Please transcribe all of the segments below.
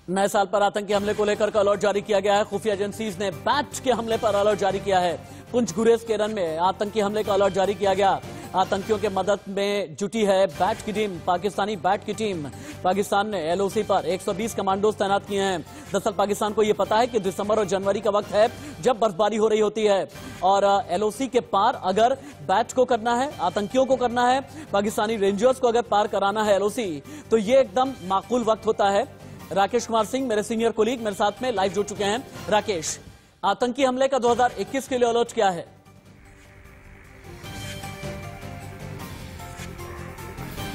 नए साल पर आतंकी हमले को लेकर अलर्ट जारी किया गया है। खुफिया एजेंसीज ने बैट के हमले पर अलर्ट जारी किया है। पुंछ गुरेज केरन में आतंकी हमले का अलर्ट जारी किया गया। आतंकियों के मदद में जुटी है बैट की टीम, पाकिस्तानी बैट की टीम। पाकिस्तान ने एलओसी पर 120 कमांडोज तैनात किए हैं। दरअसल पाकिस्तान को यह पता है कि दिसंबर और जनवरी का वक्त है जब बर्फबारी हो रही होती है और एलओसी के पार अगर बैट को करना है, आतंकियों को करना है, पाकिस्तानी रेंजर्स को अगर पार कराना है एलओसी, तो ये एकदम माकूल वक्त होता है। राकेश कुमार सिंह मेरे सीनियर कोलीग मेरे साथ में लाइव जुड़ चुके हैं। राकेश, आतंकी हमले का 2021 के लिए अलर्ट क्या है?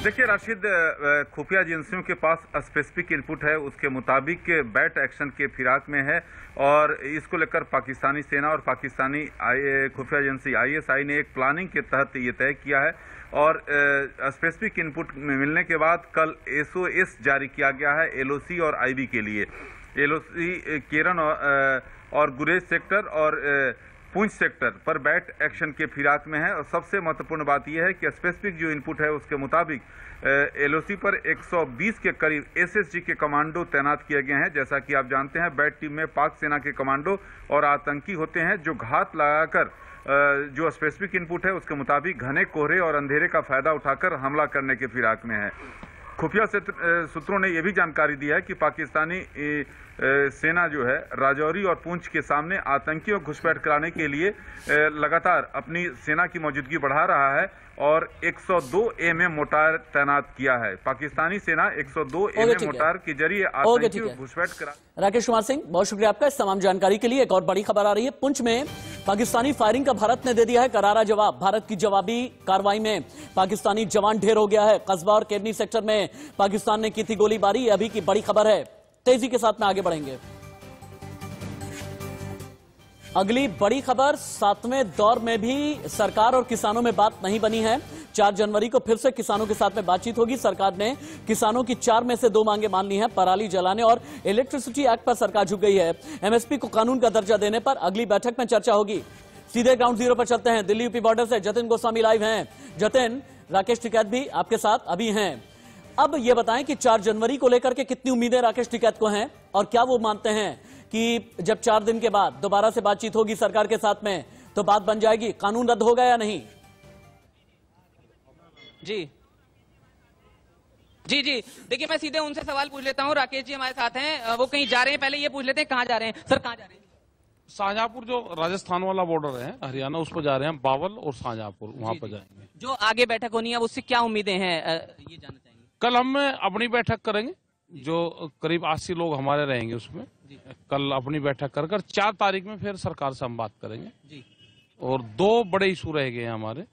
देखिए राशिद, खुफिया एजेंसियों के पास स्पेसिफिक इनपुट है, उसके मुताबिक बैट एक्शन के फिराक में है और इसको लेकर पाकिस्तानी सेना और पाकिस्तानी खुफिया एजेंसी आईएसआई ने एक प्लानिंग के तहत ये तय किया है और स्पेसिफिक इनपुट मिलने के बाद कल एसओएस जारी किया गया है एलओसी और आईबी के लिए। एलओसी केरन और गुरेज सेक्टर और पुंछ सेक्टर पर बैट एक्शन के फिराक में है और सबसे महत्वपूर्ण बात यह है कि स्पेसिफिक जो इनपुट है उसके मुताबिक एलओसी पर 120 के करीब एसएसजी के कमांडो तैनात किए गए हैं। जैसा कि आप जानते हैं, बैट टीम में पाक सेना के कमांडो और आतंकी होते हैं जो घात लगाकर जो स्पेसिफिक इनपुट है उसके मुताबिक घने कोहरे और अंधेरे का फायदा उठाकर हमला करने के फिराक में है। खुफिया सूत्रों ने यह भी जानकारी दी है कि पाकिस्तानी सेना जो है राजौरी और पुंछ के सामने आतंकियों को घुसपैठ कराने के लिए लगातार अपनी सेना की मौजूदगी बढ़ा रहा है और 102 mm मोटार तैनात किया है। पाकिस्तानी सेना 102 mm मोटार के जरिए आतंकियों को घुसपैठ करा। राकेश कुमार सिंह, बहुत शुक्रिया आपका इस तमाम जानकारी के लिए। एक और बड़ी खबर आ रही है, पुंछ में पाकिस्तानी फायरिंग का भारत ने दे दिया है करारा जवाब। भारत की जवाबी कार्रवाई में पाकिस्तानी जवान ढेर हो गया है। कस्बा और केरनी सेक्टर में पाकिस्तान ने की थी गोलीबारी, अभी की बड़ी खबर है। तेजी के साथ में आगे बढ़ेंगे। अगली बड़ी खबर, 7वें दौर में भी सरकार और किसानों में बात नहीं बनी है। 4 जनवरी को फिर से किसानों के साथ में बातचीत होगी। सरकार ने किसानों की 4 में से 2 मांगे मान ली हैं। पराली जलाने और इलेक्ट्रिसिटी एक्ट पर सरकार झुक गई है। एमएसपी को कानून का दर्जा देने पर अगली बैठक में चर्चा होगी। सीधे ग्राउंड जीरो पर चलते हैं। दिल्ली यूपी बॉर्डर से जतिन गोस्वामी लाइव हैं। जतिन, राकेश टिकैत भी आपके साथ अभी हैं। अब यह बताएं कि 4 जनवरी को लेकर के कितनी उम्मीदें राकेश टिकैत को हैं और क्या वो मानते हैं कि जब 4 दिन के बाद दोबारा से बातचीत होगी सरकार के साथ में तो बात बन जाएगी, कानून रद्द होगा या नहीं? जी जी जी देखिए, मैं सीधे उनसे सवाल पूछ लेता हूं। राकेश जी हमारे साथ हैं, वो कहीं जा रहे हैं, पहले ये पूछ लेते हैं कहां जा रहे हैं। सर कहां जा रहे हैं? शाहजहांपुर, जो राजस्थान वाला बॉर्डर है हरियाणा, उस पर जा रहे हैं। बावल और शाहजहांपुर, वहां पर जाएंगे। जो आगे बैठक होनी है उससे क्या उम्मीदें हैं, ये जानना चाहेंगे। कल हम अपनी बैठक करेंगे, जो करीब 80 लोग हमारे रहेंगे उसमें। कल अपनी बैठक कर 4 तारीख में फिर सरकार से हम बात करेंगे जी। और 2 बड़े इशू रह गए हैं हमारे,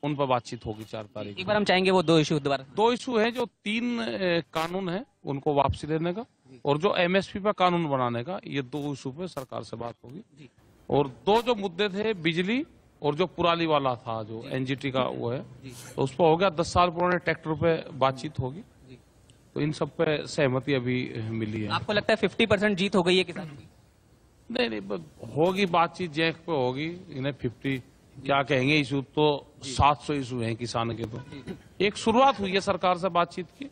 उन पर बातचीत होगी 4 तारीख। एक बार हम चाहेंगे वो 2 इशू दोबारा। 2 इशू हैं, जो 3 कानून है उनको वापसी लेने का और जो एमएसपी पर कानून बनाने का, ये 2 इशू पे सरकार से बात होगी। और 2 जो मुद्दे थे, बिजली और जो पुराली वाला था जो एनजीटी का वो है, तो उस पर हो गया 10 साल पुराने ट्रैक्टर पे बातचीत होगी। तो इन सब पे सहमति अभी मिली है। आपको लगता है 50% जीत हो गई है किसानों की? नहीं, होगी बातचीत, जैक पे होगी। इन्हें 50 क्या कहेंगे, इशू तो 700 इशू हैं किसान के। तो एक शुरुआत हुई है सरकार से बातचीत की।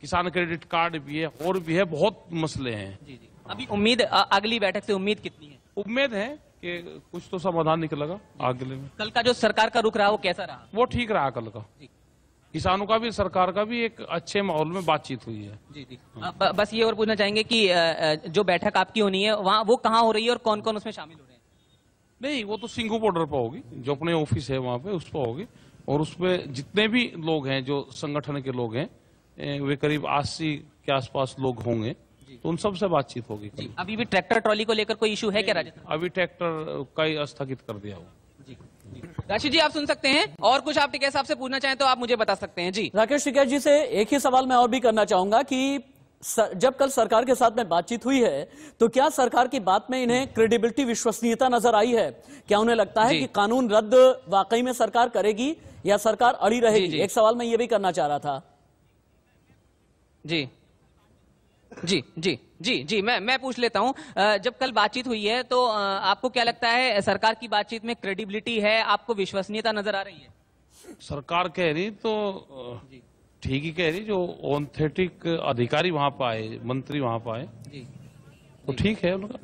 किसान क्रेडिट कार्ड भी है और भी है, बहुत मसले हैं। अभी उम्मीद, अगली बैठक से उम्मीद कितनी है? उम्मीद है कि कुछ तो समाधान निकलेगा अगले में। कल का जो सरकार का रुख रहा वो कैसा रहा? वो ठीक रहा। कल का किसानों का भी सरकार का भी एक अच्छे माहौल में बातचीत हुई है। जी जी। बस ये और पूछना चाहेंगे कि जो बैठक आपकी होनी है वहाँ, वो कहाँ हो रही है और कौन कौन उसमें शामिल हो रहे हैं? नहीं, वो तो सिंघू बॉर्डर पर होगी, जो अपने ऑफिस है वहाँ पे, उस पर होगी। और उसमें जितने भी लोग हैं, जो संगठन के लोग हैं, वे करीब 80 के आसपास लोग होंगे। तो उन सब से बातचीत होगी। अभी भी ट्रैक्टर ट्रॉली को लेकर कोई इशू है क्या राजस्थान? अभी ट्रैक्टर का ही स्थगित कर दिया हुआ। राशिद जी, आप सुन सकते हैं, और कुछ आप टिकैत साहब से पूछना चाहें तो आप मुझे बता सकते हैं। जी राकेश टिकैत जी से एक ही सवाल मैं और भी करना चाहूंगा कि जब कल सरकार के साथ में बातचीत हुई है तो क्या सरकार की बात में इन्हें क्रेडिबिलिटी, विश्वसनीयता नजर आई है? क्या उन्हें लगता है कि कानून रद्द वाकई में सरकार करेगी या सरकार अड़ी रहेगी? एक सवाल मैं ये भी करना चाह रहा था। जी जी जी जी जी मैं पूछ लेता हूं। जब कल बातचीत हुई है तो आपको क्या लगता है, सरकार की बातचीत में क्रेडिबिलिटी है, आपको विश्वसनीयता नजर आ रही है? सरकार कह रही तो ठीक ही कह रही, जो ऑथेंटिक अधिकारी वहां पर आए, मंत्री वहां पर आए, जी तो ठीक है उनका।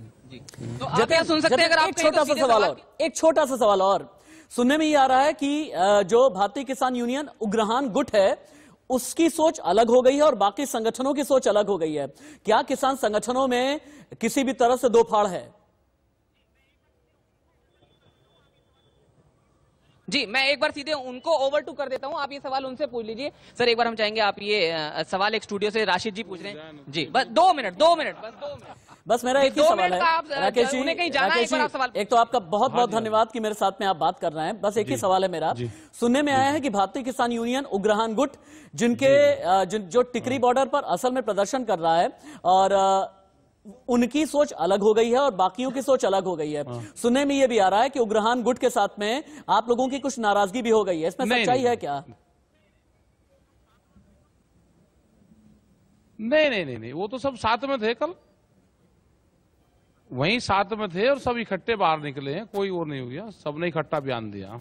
तो आप क्या सुन सकते हैं अगर आप एक छोटा सा सवाल और, एक छोटा सा सवाल और सुनने में ये आ रहा है कि जो भारतीय किसान यूनियन उग्रहान गुट है उसकी सोच अलग हो गई है और बाकी संगठनों की सोच अलग हो गई है। क्या किसान संगठनों में किसी भी तरह से दो फाड़ है? जी, मैं एक बार सीधे उनको ओवर टू कर देता हूं, आप ये सवाल उनसे पूछ लीजिए। सर एक बार हम चाहेंगे आप ये सवाल एक स्टूडियो से राशिद जी पूछ रहे हैं। जी बस 2 मिनट बस मेरा एक ही सवाल है राकेश जी। राकेश जी, एक तो आपका बहुत बहुत धन्यवाद कि मेरे साथ में आप बात कर रहे हैं। बस एक ही सवाल है मेरा। सुनने में आया है कि भारतीय किसान यूनियन उग्रहान गुट जिनके जो टिकरी बॉर्डर पर असल में प्रदर्शन कर रहा है और उनकी सोच अलग हो गई है और बाकियों की सोच अलग हो गई है। सुनने में यह भी आ रहा है कि उग्रहान गुट के साथ में आप लोगों की कुछ नाराजगी भी हो गई है, इसमें सच्चाई है क्या? नहीं, वो तो सब साथ में थे, कल वहीं साथ में थे और सब इकट्ठे बाहर निकले हैं, कोई वो नहीं हो गया, सबने इकट्ठा बयान दिया।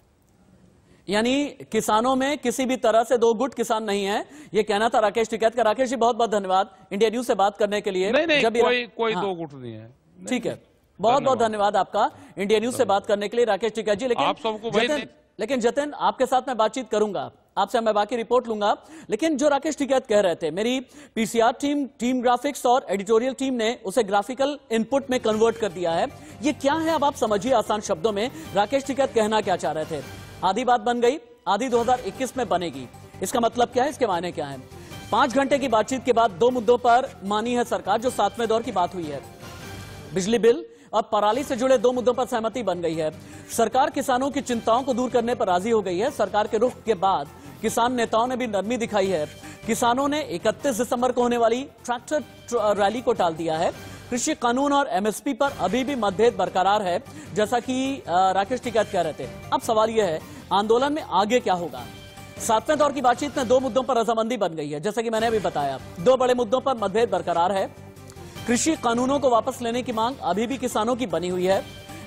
यानी किसानों में किसी भी तरह से दो गुट किसान नहीं है, ये कहना था राकेश टिकैत का। राकेश जी बहुत बहुत धन्यवाद इंडिया न्यूज से बात करने के लिए। नहीं, कोई दो गुट नहीं है। ठीक है, बहुत बहुत धन्यवाद आपका इंडिया न्यूज से बात करने के लिए राकेश टिकैत जी। लेकिन जतिन आपके साथ मैं बातचीत करूंगा, आपसे मैं बाकी रिपोर्ट लूंगा। लेकिन जो राकेश टिकैत कह रहे थे, मेरी पीसीआर टीम ग्राफिक्स और एडिटोरियल टीम ने उसे ग्राफिकल इनपुट में कन्वर्ट कर दिया है। ये क्या है अब आप समझिए आसान शब्दों में राकेश टिकैत कहना क्या चाह रहे थे। आधी बात बन गई, आधी 2021 में बनेगी। इसका मतलब क्या है, इसके मायने क्या है? 5 घंटे की बातचीत के बाद 2 मुद्दों पर मानी है सरकार। जो 7वें दौर की बात हुई है, बिजली बिल और पराली से जुड़े 2 मुद्दों पर सहमति बन गई है। सरकार किसानों की चिंताओं को दूर करने पर राजी हो गई है। सरकार के रुख के बाद किसान नेताओं ने भी नरमी दिखाई है। किसानों ने 31 दिसंबर को होने वाली ट्रैक्टर रैली को टाल दिया है। कृषि कानून और एमएसपी पर अभी भी मतभेद बरकरार है, जैसा कि राकेश टिकैत कह रहे थे। अब सवाल यह है, आंदोलन में आगे क्या होगा? 7वें दौर की बातचीत में 2 मुद्दों पर रजामंदी बन गई है, जैसा कि मैंने अभी बताया। 2 बड़े मुद्दों पर मतभेद बरकरार है। कृषि कानूनों को वापस लेने की मांग अभी भी किसानों की बनी हुई है।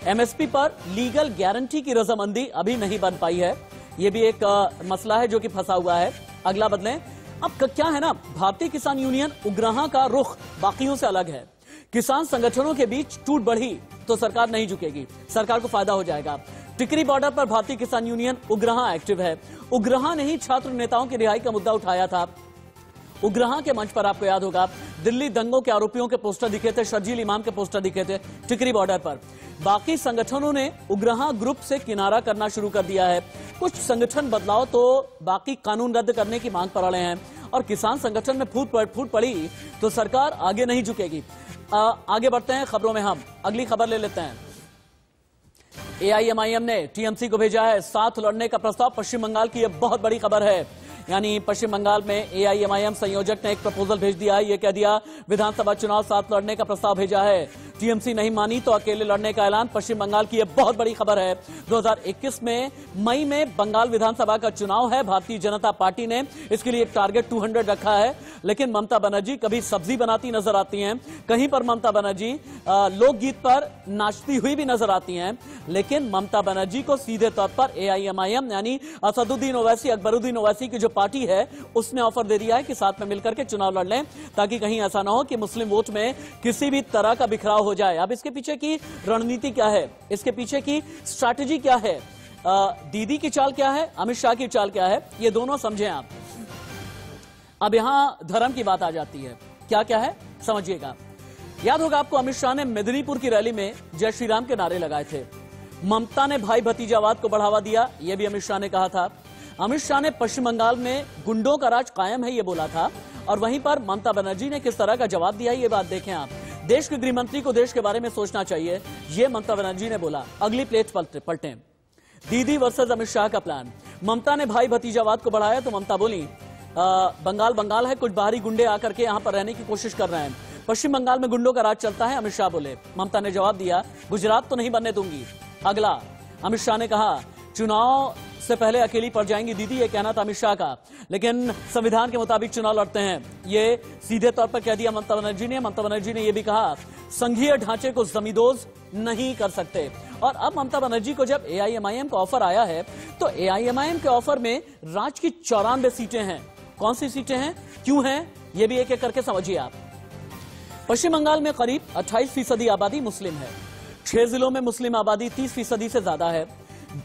एमएसपी पर लीगल गारंटी की रजामंदी अभी नहीं बन पाई है। यह भी एक मसला है जो कि फंसा हुआ है। अगला बदलें। अब क्या है ना, भारतीय किसान यूनियन उग्रहा का रुख बाकियों से अलग है। किसान संगठनों के बीच टूट बढ़ी तो सरकार नहीं झुकेगी, सरकार को फायदा हो जाएगा। टिकरी बॉर्डर पर भारतीय किसान यूनियन उग्रहा एक्टिव है। उग्रहा ने ही छात्र नेताओं की रिहाई का मुद्दा उठाया था। उग्रहा के मंच पर आपको याद होगा, दिल्ली दंगों के आरोपियों के पोस्टर दिखे थे, शर्जील इमाम के पोस्टर दिखे थे टिकरी बॉर्डर पर। बाकी संगठनों ने उग्रहा ग्रुप से किनारा करना शुरू कर दिया है। कुछ संगठन बदलाव तो बाकी कानून रद्द करने की मांग पर अड़े हैं और किसान संगठन में फूट पड़ी तो सरकार आगे नहीं झुकेगी। आगे बढ़ते हैं खबरों में, हम अगली खबर ले लेते हैं। एआईएमआईएम ने टीएमसी को भेजा है साथ लड़ने का प्रस्ताव। पश्चिम बंगाल की यह बहुत बड़ी खबर है। यानी पश्चिम बंगाल में एआईएमआईएम संयोजक ने एक प्रपोजल भेज दिया है। यह कह दिया विधानसभा चुनाव साथ लड़ने का प्रस्ताव भेजा है। टीएमसी नहीं मानी तो अकेले लड़ने का ऐलान। पश्चिम बंगाल की यह बहुत बड़ी खबर है। 2021 में मई में बंगाल विधानसभा का चुनाव है। भारतीय जनता पार्टी ने इसके लिए एक टारगेट 200 रखा है। लेकिन ममता बनर्जी कभी सब्जी बनाती नजर आती हैं, कहीं पर ममता बनर्जी लोकगीत पर नाचती हुई भी नजर आती हैं। लेकिन ममता बनर्जी को सीधे तौर पर एआईएमआईएम यानी असदुद्दीन ओवैसी, अकबरुद्दीन ओवैसी की जो पार्टी है उसने ऑफर दे दिया है कि साथ में मिलकर के चुनाव लड़ लें, ताकि कहीं ऐसा ना हो कि मुस्लिम वोट में किसी भी तरह का बिखराव हो जाए। अब इसके पीछे की रणनीति क्या है, इसके पीछे की स्ट्रैटेजी क्या है, दीदी की चाल क्या है, अमित शाह की चाल क्या है, ये दोनों समझें आप। अब यहां धर्म की बात आ जाती है। क्या क्या है समझिएगा। याद होगा आपको, अमित शाह ने मेदिनीपुर की रैली में जय श्री राम के नारे लगाए थे। ममता ने भाई भतीजावाद को बढ़ावा दिया, यह भी अमित शाह ने कहा था। अमित शाह ने पश्चिम बंगाल में गुंडों का राज कायम है, यह बोला था। और वहीं पर ममता बनर्जी ने किस तरह का जवाब दिया, ये बात देखें आप। देश के गृह मंत्री को देश के बारे में सोचना चाहिए, यह ममता बनर्जी ने बोला। अगली प्लेट पलटें। दीदी वर्सेस अमित शाह का प्लान। ममता ने भाई भतीजावाद को बढ़ाया तो ममता बोली बंगाल है, कुछ बाहरी गुंडे आकर के यहां पर रहने की कोशिश कर रहे हैं। पश्चिम बंगाल में गुंडों का राज चलता है, अमित शाह बोले। ममता ने जवाब दिया, गुजरात तो नहीं बनने दूंगी। अगला, अमित शाह ने कहा चुनाव से पहले अकेली पड़ जाएंगी दीदी, ये कहना था अमित शाह का। लेकिन संविधान के मुताबिक चुनाव लड़ते हैं, ये सीधे तौर पर कह दिया ममता बनर्जी ने। ममता बनर्जी ने यह भी कहा संघीय ढांचे को जमींदोज नहीं कर सकते। और अब ममता बनर्जी को जब एआईएमआईएम का ऑफर आया है तो एआईएमआईएम के ऑफर में राज्य की 94 सीटें हैं कौन सी सीटें हैं, क्यों हैं, ये भी एक एक करके समझिए आप। पश्चिम बंगाल में करीब 28% आबादी मुस्लिम है। 6 जिलों में मुस्लिम आबादी 30% से ज्यादा है।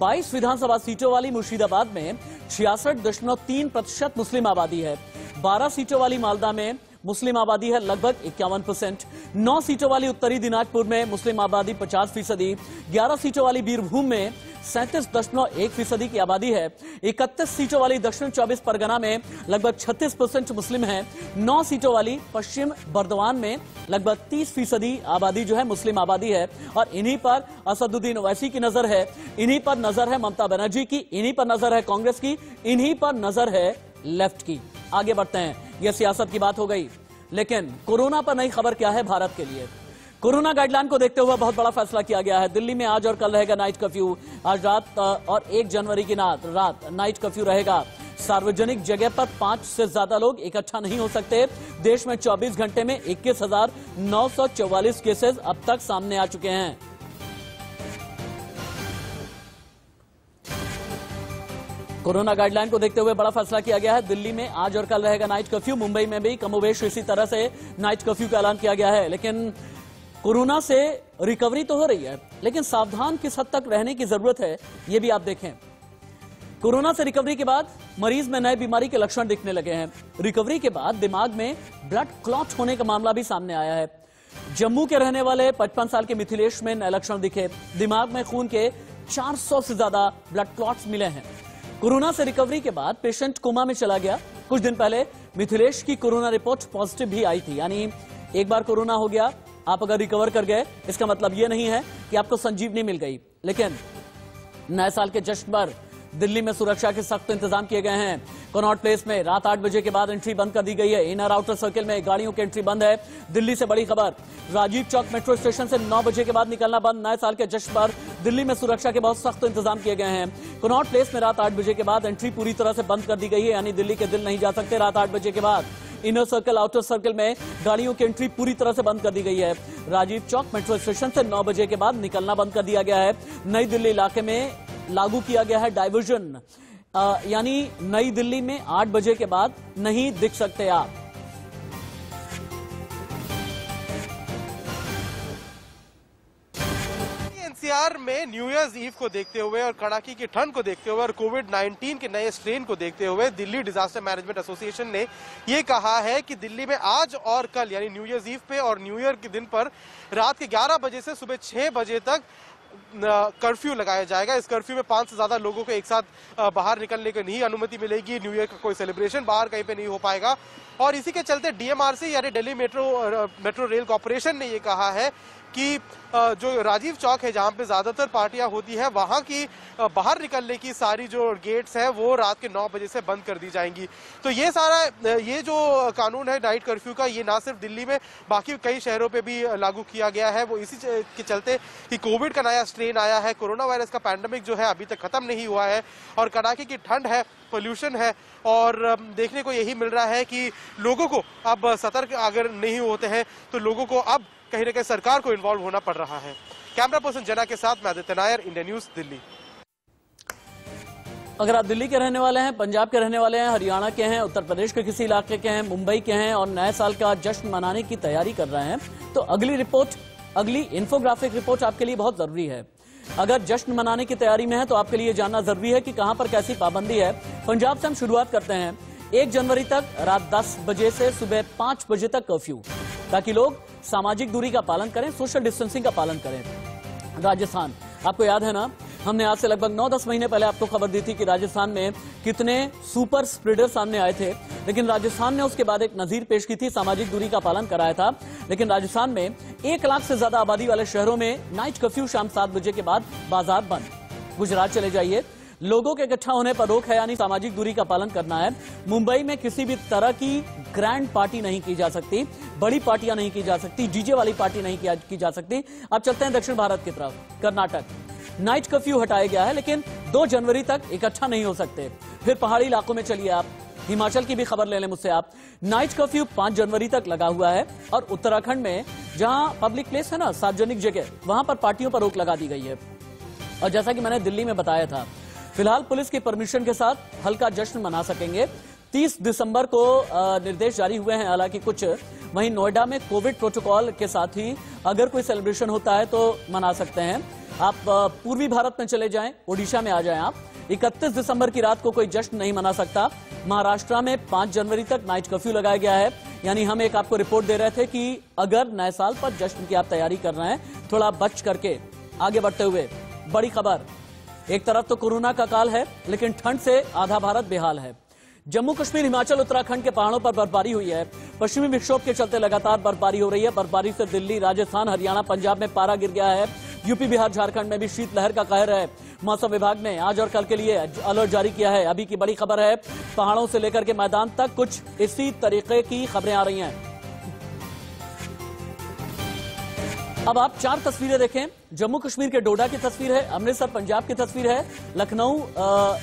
22 विधानसभा सीटों वाली मुर्शिदाबाद में 66.3% मुस्लिम आबादी है। 12 सीटों वाली मालदा में मुस्लिम आबादी है लगभग 51%। 9 सीटों वाली उत्तरी दिनाजपुर में मुस्लिम आबादी 50%। 11 सीटों वाली बीरभूम में 37.1% की आबादी है। 31 सीटों वाली दक्षिण 24 परगना में लगभग 36% मुस्लिम है। 9 सीटों वाली पश्चिम बर्दवान में लगभग 30% आबादी जो है मुस्लिम आबादी है। और इन्हीं पर असदुद्दीन ओवैसी की नजर है, इन्हीं पर नजर है ममता बनर्जी की, इन्हीं पर नजर है कांग्रेस की, इन्हीं पर नजर है लेफ्ट की। आगे बढ़ते हैं, यह सियासत की बात हो गई, लेकिन कोरोना पर नई खबर क्या है भारत के लिए। कोरोना गाइडलाइन को देखते हुए बहुत बड़ा फैसला किया गया है। दिल्ली में आज और कल रहेगा नाइट कर्फ्यू। आज रात और 1 जनवरी की रात नाइट कर्फ्यू रहेगा। सार्वजनिक जगह पर 5 से ज्यादा लोग इकट्ठा नहीं हो सकते। देश में 24 घंटे में 21,944 केसेस अब तक सामने आ चुके हैं। कोरोना गाइडलाइन को देखते हुए बड़ा फैसला किया गया है। दिल्ली में आज और कल रहेगा नाइट कर्फ्यू। मुंबई में भी कमोबेश इसी तरह से नाइट कर्फ्यू का ऐलान किया गया है। लेकिन कोरोना से रिकवरी तो हो रही है, लेकिन सावधान किस हद तक रहने की जरूरत है, यह भी आप देखें। कोरोना से रिकवरी के बाद मरीज में नए बीमारी के लक्षण दिखने लगे हैं। रिकवरी के बाद दिमाग में ब्लड क्लॉट होने का मामला भी सामने आया है। जम्मू के रहने वाले 55 साल के मिथिलेश में नए लक्षण दिखे। दिमाग में खून के 400 से ज्यादा ब्लड क्लॉट्स मिले हैं। कोरोना से रिकवरी के बाद पेशेंट कोमा में चला गया। कुछ दिन पहले मिथिलेश की कोरोना रिपोर्ट पॉजिटिव भी आई थी। यानी एक बार कोरोना हो गया, आप अगर रिकवर कर गए, इसका मतलब यह नहीं है कि आपको संजीवनी मिल गई। लेकिन नए साल के जश्न पर दिल्ली में सुरक्षा के सख्त इंतजाम किए गए हैं। कनॉट प्लेस में रात 8 बजे के बाद एंट्री बंद कर दी गई है। इनर आउटर सर्किल में गाड़ियों की एंट्री बंद है। दिल्ली से बड़ी खबर, राजीव चौक मेट्रो स्टेशन से 9 बजे के बाद निकलना बंद। नए साल के जश्न पर दिल्ली में सुरक्षा के बहुत सख्त इंतजाम किए गए हैं। कनॉट प्लेस में रात 8 बजे के बाद एंट्री पूरी तरह से बंद कर दी गई है। यानी दिल्ली के दिल नहीं जा सकते रात 8 बजे के बाद। इनर सर्कल आउटर सर्कल में गाड़ियों की एंट्री पूरी तरह से बंद कर दी गई है। राजीव चौक मेट्रो स्टेशन से 9 बजे के बाद निकलना बंद कर दिया गया है। नई दिल्ली इलाके में लागू किया गया है डाइवर्जन, यानी नई दिल्ली में 8 बजे के बाद नहीं दिख सकते आप। एनसीआर में न्यू ईयर्स ईव को देखते हुए और कड़ाके की ठंड को देखते हुए और कोविड-19 के नए स्ट्रेन को देखते हुए दिल्ली डिजास्टर मैनेजमेंट एसोसिएशन ने यह कहा है कि दिल्ली में आज और कल यानी न्यू ईयर्स ईव पे और न्यू ईयर के दिन पर रात के 11 बजे से सुबह 6 बजे तक कर्फ्यू लगाया जाएगा। इस कर्फ्यू में 5 से ज्यादा लोगों को एक साथ बाहर निकलने की नहीं अनुमति मिलेगी। न्यू ईयर का कोई सेलिब्रेशन बाहर कहीं पे नहीं हो पाएगा। और इसी के चलते डीएमआरसी यानी दिल्ली मेट्रो रेल कॉर्पोरेशन ने ये कहा है कि जो राजीव चौक है जहां पे ज्यादातर पार्टियां होती है, वहां की बाहर निकलने की सारी जो गेट्स है वो रात के 9 बजे से बंद कर दी जाएंगी। तो ये सारा ये जो कानून है नाइट कर्फ्यू का, ये ना सिर्फ दिल्ली में बाकी कई शहरों पे भी लागू किया गया है। वो इसी के चलते कि कोविड का नया स्ट्रेन आया है, कोरोना वायरस का पैंडेमिक जो है अभी तक खत्म नहीं हुआ है और कड़ाके की ठंड है, पोल्यूशन है और देखने को यही मिल रहा है कि लोगों को अब सतर्क अगर नहीं होते हैं तो लोगों को अब कहीं ना कहीं सरकार को इन्वॉल्व होना पड़ रहा है। कैमरा पर्सन जना के साथ मैं आदित्य नायर, इंडिया न्यूज, दिल्ली। अगर आप दिल्ली के रहने वाले हैं, पंजाब के रहने वाले हैं, हरियाणा के हैं, उत्तर प्रदेश के किसी इलाके के हैं, मुंबई के हैं और नए साल का जश्न मनाने की तैयारी कर रहे हैं, तो अगली इंफोग्राफिक रिपोर्ट आपके लिए बहुत जरूरी है। अगर जश्न मनाने की तैयारी में है तो आपके लिए जानना जरूरी है कि कहां पर कैसी पाबंदी है। पंजाब से हम शुरुआत करते हैं। 1 जनवरी तक रात 10 बजे से सुबह 5 बजे तक कर्फ्यू, ताकि लोग सामाजिक दूरी का पालन करें, सोशल डिस्टेंसिंग का पालन करें। राजस्थान, आपको याद है ना, हमने आज से लगभग 9-10 महीने पहले आपको खबर दी थी कि राजस्थान में कितने सुपर स्प्रेडर सामने आए थे, लेकिन राजस्थान ने उसके बाद एक नजीर पेश की थी, सामाजिक दूरी का पालन कराया था। लेकिन राजस्थान में 1 लाख से ज्यादा आबादी वाले शहरों में नाइट कर्फ्यू, शाम 7 बजे के बाद बाजार बंद। गुजरात चले जाइए, लोगों के इकट्ठा होने पर रोक है, यानी सामाजिक दूरी का पालन करना है। मुंबई में किसी भी तरह की ग्रैंड पार्टी नहीं की जा सकती, बड़ी पार्टियां नहीं की जा सकती, डीजे वाली पार्टी नहीं की जा सकती। अब चलते हैं दक्षिण भारत की तरफ। कर्नाटक, नाइट कर्फ्यू हटाया गया है, लेकिन 2 जनवरी तक इकट्ठा नहीं हो सकते। फिर पहाड़ी इलाकों में चलिए आप, हिमाचल की भी खबर ले लें मुझसे आप। नाइट कर्फ्यू 5 जनवरी तक लगा हुआ है और उत्तराखंड में जहां पब्लिक प्लेस है ना, सार्वजनिक जगह, वहां पर पार्टियों पर रोक लगा दी गई है। और जैसा कि मैंने दिल्ली में बताया था, फिलहाल पुलिस की परमिशन के साथ हल्का जश्न मना सकेंगे। 30 दिसंबर को निर्देश जारी हुए हैं हालांकि कुछ। वहीं नोएडा में कोविड प्रोटोकॉल के साथ ही अगर कोई सेलिब्रेशन होता है तो मना सकते हैं। आप पूर्वी भारत में चले जाएं, ओडिशा में आ जाएं आप। 31 दिसंबर की रात को कोई जश्न नहीं मना सकता। महाराष्ट्र में 5 जनवरी तक नाइट कर्फ्यू लगाया गया है। यानी हम एक आपको रिपोर्ट दे रहे थे कि अगर नए साल पर जश्न की आप तैयारी कर रहे हैं, थोड़ा बच करके आगे बढ़ते हुए। बड़ी खबर, एक तरफ तो कोरोना का काल है, लेकिन ठंड से आधा भारत बेहाल है। जम्मू कश्मीर, हिमाचल, उत्तराखंड के पहाड़ों पर बर्फबारी हुई है। पश्चिमी विक्षोभ के चलते लगातार बर्फबारी हो रही है। बर्फबारी से दिल्ली, राजस्थान, हरियाणा, पंजाब में पारा गिर गया है। यूपी, बिहार, झारखंड में भी शीतलहर का कहर है। मौसम विभाग ने आज और कल के लिए अलर्ट जारी किया है। अभी की बड़ी खबर है, पहाड़ों से लेकर के मैदान तक कुछ इसी तरीके की खबरें आ रही हैं। अब आप 4 तस्वीरें देखें। जम्मू कश्मीर के डोडा की तस्वीर है, अमृतसर पंजाब की तस्वीर है, लखनऊ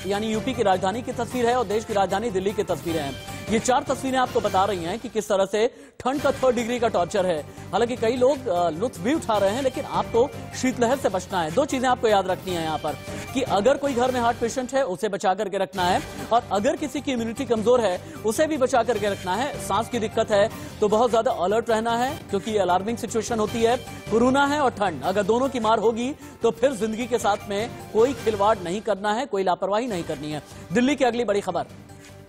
यानी यूपी की राजधानी की तस्वीर है और देश की राजधानी दिल्ली की तस्वीरें हैं। ये 4 तस्वीरें आपको बता रही हैं कि किस तरह से ठंड का 3rd डिग्री का टॉर्चर है। हालांकि कई लोग लुत्फ भी उठा रहे हैं, लेकिन आपको शीतलहर से बचना है। 2 चीजें आपको याद रखनी है यहाँ पर कि अगर कोई घर में हार्ट पेशेंट है उसे बचा करके रखना है, और अगर किसी की इम्यूनिटी कमजोर है उसे भी बचा करके रखना है। सांस की दिक्कत है तो बहुत ज्यादा अलर्ट रहना है, क्योंकि ये अलार्मिंग सिचुएशन होती है। कोरोना है और ठंड, अगर दोनों की मार होगी तो फिर जिंदगी के साथ में कोई खिलवाड़ नहीं करना है, कोई लापरवाही नहीं करनी है। दिल्ली की अगली बड़ी खबर,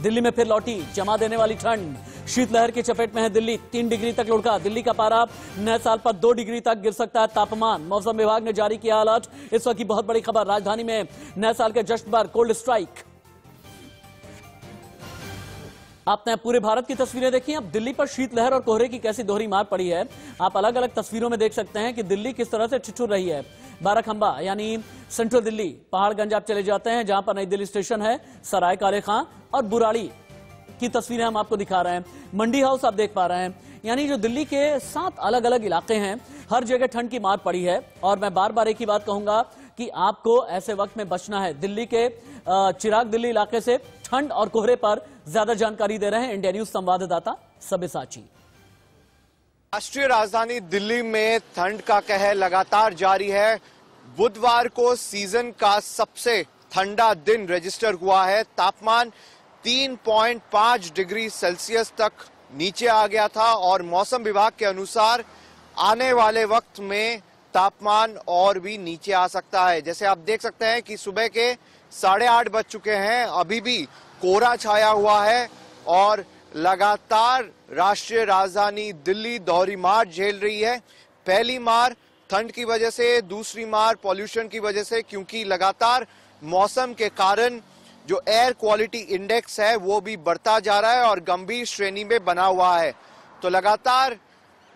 दिल्ली में फिर लौटी जमा देने वाली ठंड। शीतलहर की चपेट में है दिल्ली। 3 डिग्री तक लुढ़का दिल्ली का पारा। नए साल पर 2 डिग्री तक गिर सकता है तापमान। मौसम विभाग ने जारी किया अलर्ट। इस वक्त की बहुत बड़ी खबर, राजधानी में नए साल के जश्न पर कोल्ड स्ट्राइक। आपने पूरे भारत की तस्वीरें देखी। अब दिल्ली पर शीतलहर और कोहरे की कैसी दोहरी मार पड़ी है, आप अलग अलग तस्वीरों में देख सकते हैं कि दिल्ली किस तरह से ठिठुर रही है। बाराखंबा यानी सेंट्रल दिल्ली, पहाड़गंज आप चले जाते हैं जहां पर नई दिल्ली स्टेशन है, सराय काले खां और बुराड़ी की तस्वीरें हम आपको दिखा रहे हैं। मंडी हाउस आप देख पा रहे हैं। यानी जो दिल्ली के 7 अलग अलग इलाके हैं, हर जगह ठंड की मार पड़ी है। और मैं बार बार एक ही बात कहूंगा कि आपको ऐसे वक्त में बचना है। दिल्ली के चिराग दिल्ली इलाके से ठंड और कोहरे पर ज्यादा जानकारी दे रहे हैं इंडिया न्यूज संवाददाता सब्यसाची। राष्ट्रीय राजधानी दिल्ली में ठंड का कहर लगातार जारी है। बुधवार को सीजन का सबसे ठंडा दिन रजिस्टर हुआ है। तापमान 3.5 डिग्री सेल्सियस तक नीचे आ गया था और मौसम विभाग के अनुसार आने वाले वक्त में तापमान और भी नीचे आ सकता है। जैसे आप देख सकते हैं कि सुबह के 8:30 बज चुके हैं, अभी भी कोहरा छाया हुआ है और लगातार राष्ट्रीय राजधानी दिल्ली दोहरी मार झेल रही है। पहली मार ठंड की वजह से, दूसरी मार पॉल्यूशन की वजह से, क्योंकि लगातार मौसम के कारण जो एयर क्वालिटी इंडेक्स है वो भी बढ़ता जा रहा है और गंभीर श्रेणी में बना हुआ है। तो लगातार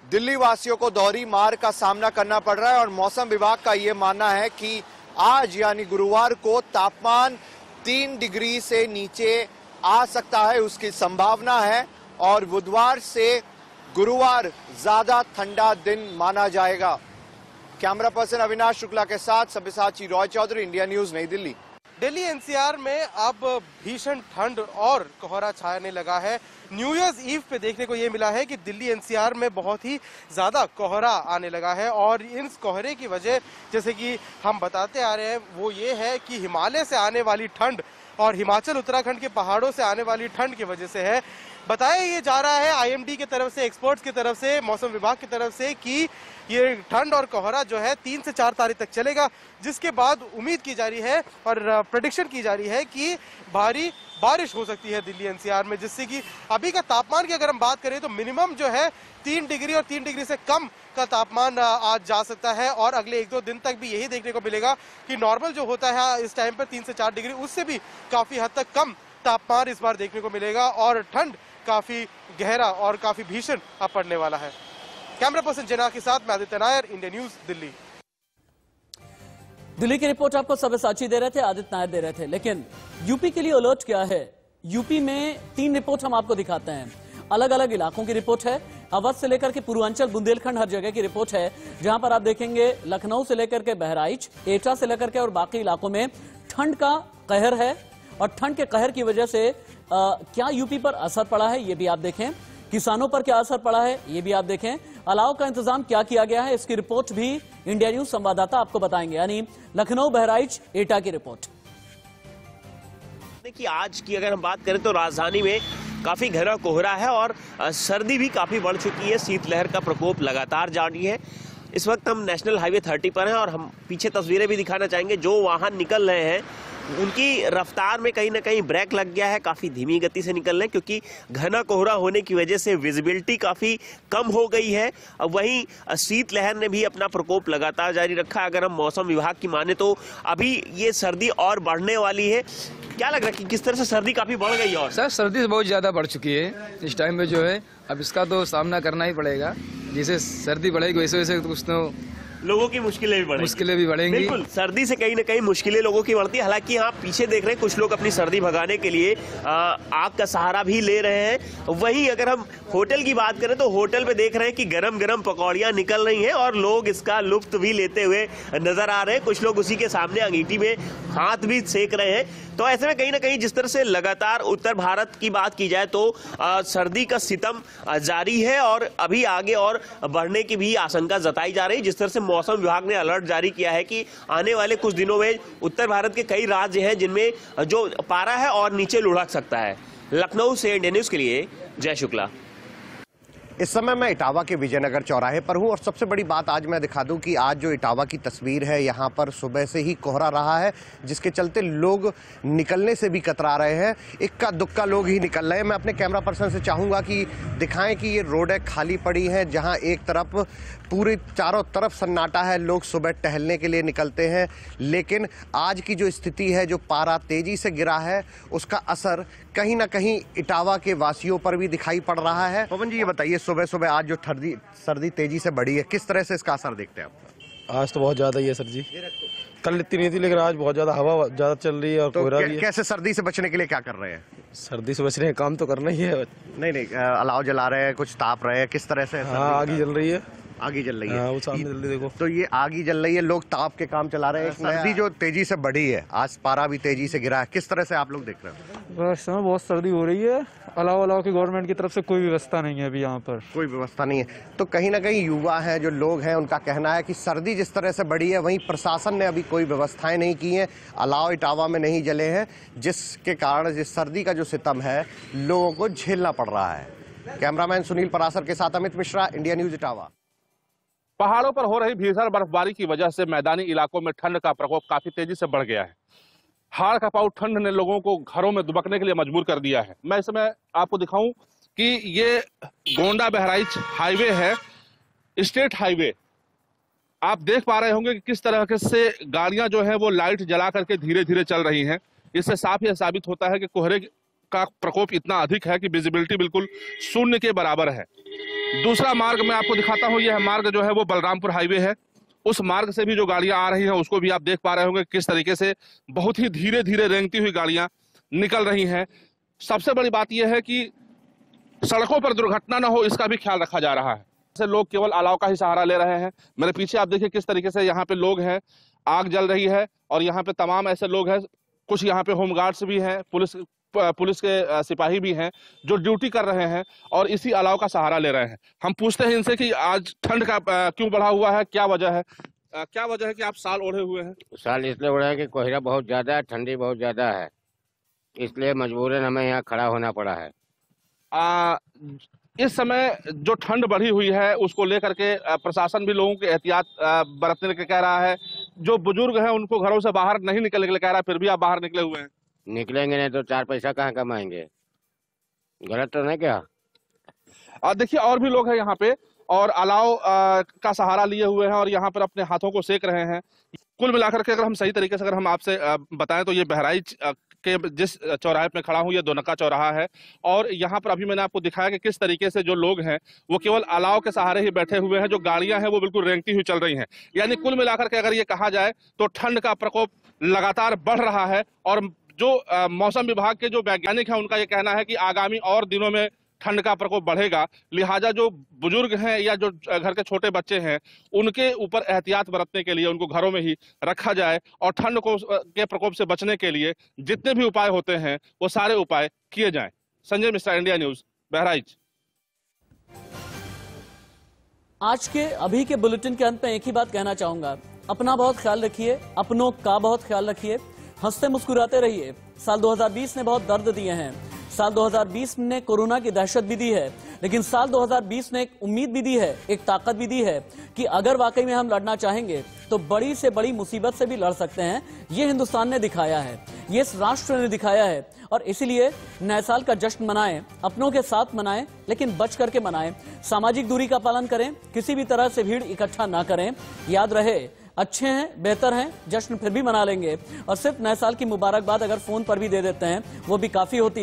दिल्ली वासियों को दोहरी मार का सामना करना पड़ रहा है और मौसम विभाग का ये मानना है कि आज यानी गुरुवार को तापमान 3 डिग्री से नीचे आ सकता है, उसकी संभावना है। और बुधवार से गुरुवार ज्यादा ठंडा दिन माना जाएगा। कैमरा पर्सन अविनाश शुक्ला के साथ सब्यसाची रॉय चौधरी, इंडिया न्यूज, नई दिल्ली। दिल्ली एनसीआर में अब भीषण ठंड और कोहरा छाने लगा है। न्यू ईयर्स ईव पे देखने को ये मिला है कि दिल्ली एनसीआर में बहुत ही ज्यादा कोहरा आने लगा है और इस कोहरे की वजह जैसे कि हम बताते आ रहे हैं वो ये है कि हिमालय से आने वाली ठंड और हिमाचल उत्तराखंड के पहाड़ों से आने वाली ठंड की वजह से है। बताया ये जा रहा है आईएमडी की तरफ से, एक्सपर्ट्स की तरफ से, मौसम विभाग की तरफ से कि ये ठंड और कोहरा जो है 3 से 4 तारीख तक चलेगा, जिसके बाद उम्मीद की जा रही है और प्रेडिक्शन की जा रही है कि भारी बारिश हो सकती है दिल्ली एनसीआर में, जिससे कि अभी का तापमान की अगर हम बात करें तो मिनिमम जो है 3 डिग्री और 3 डिग्री से कम का तापमान आज जा सकता है और अगले 1-2 दिन तक भी यही देखने को मिलेगा कि नॉर्मल जो होता है इस टाइम पर 3 से 4 डिग्री, उससे भी काफी हद तक कम तापमान इस बार देखने को मिलेगा और ठंड काफी गहरा और काफी भीषण अब पड़ने वाला है। कैमरा पर्सन जना के साथ मैं आदित्य नायर, इंडिया न्यूज, दिल्ली। दिल्ली की रिपोर्ट आपको सब्यसाची दे रहे थे, आदित्य नायर दे रहे थे, लेकिन यूपी के लिए अलर्ट क्या है? यूपी में 3 रिपोर्ट हम आपको दिखाते हैं। अलग अलग इलाकों की रिपोर्ट है। अवध से लेकर के पूर्वांचल, बुंदेलखंड, हर जगह की रिपोर्ट है, जहां पर आप देखेंगे लखनऊ से लेकर के बहराइच, एटा से लेकर के और बाकी इलाकों में ठंड का कहर है। और ठंड के कहर की वजह से क्या यूपी पर असर पड़ा है ये भी आप देखें, किसानों पर क्या असर पड़ा है ये भी आप देखें, अलाव का इंतजाम क्या किया गया है इसकी रिपोर्ट भी इंडिया न्यूज संवाददाता आपको बताएंगे। यानी लखनऊ, बहराइच, एटा की रिपोर्ट। कि आज की अगर हम बात करें तो राजधानी में काफी घना कोहरा है और सर्दी भी काफी बढ़ चुकी है। शीतलहर का प्रकोप लगातार जारी है। इस वक्त हम नेशनल हाईवे 30 पर हैं और हम पीछे तस्वीरें भी दिखाना चाहेंगे। जो वाहन निकल रहे हैं उनकी रफ्तार में कहीं ना कहीं ब्रेक लग गया है, काफी धीमी गति से निकल रहे हैं क्योंकि घना कोहरा होने की वजह से विजिबिलिटी काफी कम हो गई है। अब वहीं शीतलहर ने भी अपना प्रकोप लगातार जारी रखा। अगर हम मौसम विभाग की माने तो अभी ये सर्दी और बढ़ने वाली है। क्या लग रहा है कि किस तरह से सर्दी काफी बढ़ गई है? और सर सर्दी बहुत ज्यादा बढ़ चुकी है इस टाइम में जो है, अब इसका तो सामना करना ही पड़ेगा। जैसे सर्दी बढ़ेगी वैसे वैसे कुछ तो लोगों की मुश्किलें भी बढ़ेंगी। बिल्कुल, सर्दी से कहीं ना कहीं मुश्किलें लोगों की बढ़ती है। हालांकि यहाँ पीछे देख रहे हैं कुछ लोग अपनी सर्दी भगाने के लिए आग का सहारा भी ले रहे हैं। वहीं अगर हम होटल की बात करें तो होटल पे देख रहे हैं कि गरम गरम पकौड़ियां निकल रही हैं और लोग इसका लुत्फ भी लेते हुए नजर आ रहे हैं। कुछ लोग उसी के सामने अंगीठी में हाथ भी सेक रहे हैं। तो ऐसे में कहीं ना कहीं जिस तरह से लगातार उत्तर भारत की बात की जाए तो सर्दी का सितम जारी है और अभी आगे और बढ़ने की भी आशंका जताई जा रही है। जिस तरह से मौसम विभाग ने अलर्ट जारी किया है कि आने वाले कुछ दिनों में उत्तर भारत के कई राज्य हैं जिनमें जो पारा है और नीचे लुढ़क सकता है। लखनऊ से इंडिया न्यूज के लिए जय शुक्ला। इस समय मैं इटावा के विजयनगर चौराहे पर हूं और सबसे बड़ी बात आज मैं दिखा दूं कि आज जो इटावा की तस्वीर है, यहां पर सुबह से ही कोहरा रहा है जिसके चलते लोग निकलने से भी कतरा रहे हैं। इक्का दुक्का लोग ही निकल रहे हैं। मैं अपने कैमरा पर्सन से चाहूंगा कि दिखाएं कि ये रोडें खाली पड़ी हैं, जहां एक तरफ पूरे चारों तरफ सन्नाटा है, लोग सुबह टहलने के लिए निकलते हैं। लेकिन आज की जो स्थिति है, जो पारा तेजी से गिरा है, उसका असर कहीं ना कहीं इटावा के वासियों पर भी दिखाई पड़ रहा है। पवन जी ये बताइए, सुबह सुबह आज जो सर्दी तेजी से बढ़ी है, किस तरह से इसका असर देखते हैं आप? आज तो बहुत ज्यादा ही है सर जी। कल इतनी नहीं थी लेकिन आज बहुत ज्यादा हवा ज्यादा चल रही है और तो कोहरा भी है। कैसे सर्दी से बचने के लिए क्या कर रहे हैं? सर्दी से बचने का काम तो करना ही है। नहीं, अलाव जला रहे हैं, कुछ ताप रहे हैं, किस तरह से? हाँ, आग ही जल रही है। आगी जल रही है। हाँ, वो सामने जल्दी देखो। तो ये आगी जल रही है, लोग ताप के काम चला रहे हैं। सर्दी जो तेजी से बढ़ी है, आज पारा भी तेजी से गिरा है, किस तरह से आप लोग देख रहे हैं? इस समय बहुत सर्दी हो रही है। अलाव की गवर्नमेंट की तरफ से कोई व्यवस्था नहीं है अभी यहाँ पर। कोई व्यवस्था नहीं है। तो कहीं ना कहीं युवा हैं, जो लोग हैं, उनका कहना है कि सर्दी जिस तरह से बढ़ी है, वहीं प्रशासन ने अभी कोई व्यवस्थाएं नहीं की हैं, अलाव इटावा में नहीं जले हैं, जिसके कारण जिस सर्दी का जो सितम है लोगों को झेलना पड़ रहा है। कैमरामैन सुनील परासर के साथ अमित मिश्रा, इंडिया न्यूज इटावा। पहाड़ों पर हो रही भीषण बर्फबारी की वजह से मैदानी इलाकों में ठंड का प्रकोप काफी तेजी से बढ़ गया है। हाड़ कांपाऊ ठंड ने लोगों को घरों में दुबकने के लिए मजबूर कर दिया है। मैं इस समय आपको दिखाऊं कि ये गोंडा बहराइच हाईवे है, स्टेट हाईवे। आप देख पा रहे होंगे कि किस तरह से गाड़ियां जो है वो लाइट जला करके धीरे धीरे चल रही हैं। इससे साफ यह साबित होता है कि कोहरे का प्रकोप इतना अधिक है कि विजिबिलिटी बिल्कुल शून्य के बराबर है। दूसरा मार्ग मैं आपको दिखाता हूं, यह मार्ग जो है वो बलरामपुर हाईवे है। उस मार्ग से भी जो गाड़ियां आ रही हैं उसको भी आप देख पा रहे होंगे किस तरीके से बहुत ही धीरे धीरे रेंगती हुई गाड़ियां निकल रही हैं। सबसे बड़ी बात यह है कि सड़कों पर दुर्घटना न हो, इसका भी ख्याल रखा जा रहा है। ऐसे लोग केवल अलाव का ही सहारा ले रहे हैं। मेरे पीछे आप देखिए किस तरीके से यहाँ पे लोग हैं, आग जल रही है और यहाँ पे तमाम ऐसे लोग हैं, कुछ यहाँ पे होमगार्ड्स भी हैं, पुलिस के सिपाही भी हैं जो ड्यूटी कर रहे हैं और इसी अलाव का सहारा ले रहे हैं। हम पूछते हैं इनसे कि आज ठंड का क्यों बढ़ा हुआ है, क्या वजह है? क्या वजह है कि आप साल ओढ़े हुए हैं? साल इसलिए ओढ़ा है कि कोहरा बहुत ज्यादा है, ठंडी बहुत ज्यादा है, इसलिए मजबूरन हमें यहाँ खड़ा होना पड़ा है। इस समय जो ठंड बढ़ी हुई है उसको लेकर के प्रशासन भी लोगों की एहतियात बरतने के कह रहा है। जो बुजुर्ग हैं उनको घरों से बाहर नहीं निकलने के लिए कह रहा है, फिर भी आप बाहर निकले हुए हैं। निकलेंगे नहीं तो चार पैसा कहाँ कमाएंगे? गलत तो नहीं क्या? देखिए और भी लोग हैं यहाँ पे और अलाव का सहारा लिए हुए हैं और यहाँ पर अपने हाथों को सेक रहे हैं। कुल मिलाकर के अगर हम सही तरीके से अगर हम आपसे बताएं तो ये बहराइच के जिस चौराहे पे खड़ा हूँ ये दोनका चौराहा है और यहाँ पर अभी मैंने आपको दिखाया कि किस तरीके से जो लोग हैं वो केवल अलाव के सहारे ही बैठे हुए हैं। जो गाड़ियां हैं वो बिल्कुल रेंगती हुई चल रही हैं। यानी कुल मिलाकर के अगर ये कहा जाए तो ठंड का प्रकोप लगातार बढ़ रहा है और जो मौसम विभाग के जो वैज्ञानिक हैं उनका ये कहना है कि आगामी और दिनों में ठंड का प्रकोप बढ़ेगा। लिहाजा जो बुजुर्ग हैं या जो घर के छोटे बच्चे हैं उनके ऊपर एहतियात बरतने के लिए उनको घरों में ही रखा जाए और ठंड के प्रकोप से बचने के लिए जितने भी उपाय होते हैं वो सारे उपाय किए जाएं। Sanjay Mishra, India news, Bahraich. आज के अभी के बुलेटिन के अंत में एक ही बात कहना चाहूंगा, अपना बहुत ख्याल रखिए, अपनों का बहुत ख्याल रखिए, हंसते मुस्कुराते रहिए। साल 2020 ने बहुत दर्द दिए हैं, साल 2020 ने कोरोना की दहशत भी दी है, लेकिन साल 2020 ने एक उम्मीद भी दी है, एक ताकत भी दी है कि अगर वाकई में हम लड़ना चाहेंगे तो बड़ी से बड़ी मुसीबत से भी लड़ सकते हैं। ये हिंदुस्तान ने दिखाया है, ये इस राष्ट्र ने दिखाया है, और इसीलिए नए साल का जश्न मनाएं, अपनों के साथ मनाएं, लेकिन बच करके मनाएं, सामाजिक दूरी का पालन करें, किसी भी तरह से भीड़ इकट्ठा ना करें। याद रहे, अच्छे हैं, बेहतर हैं, जश्न फिर भी मना लेंगे, और सिर्फ नए साल की मुबारकबाद अगर फोन पर भी दे देते हैं वो भी काफी होती है।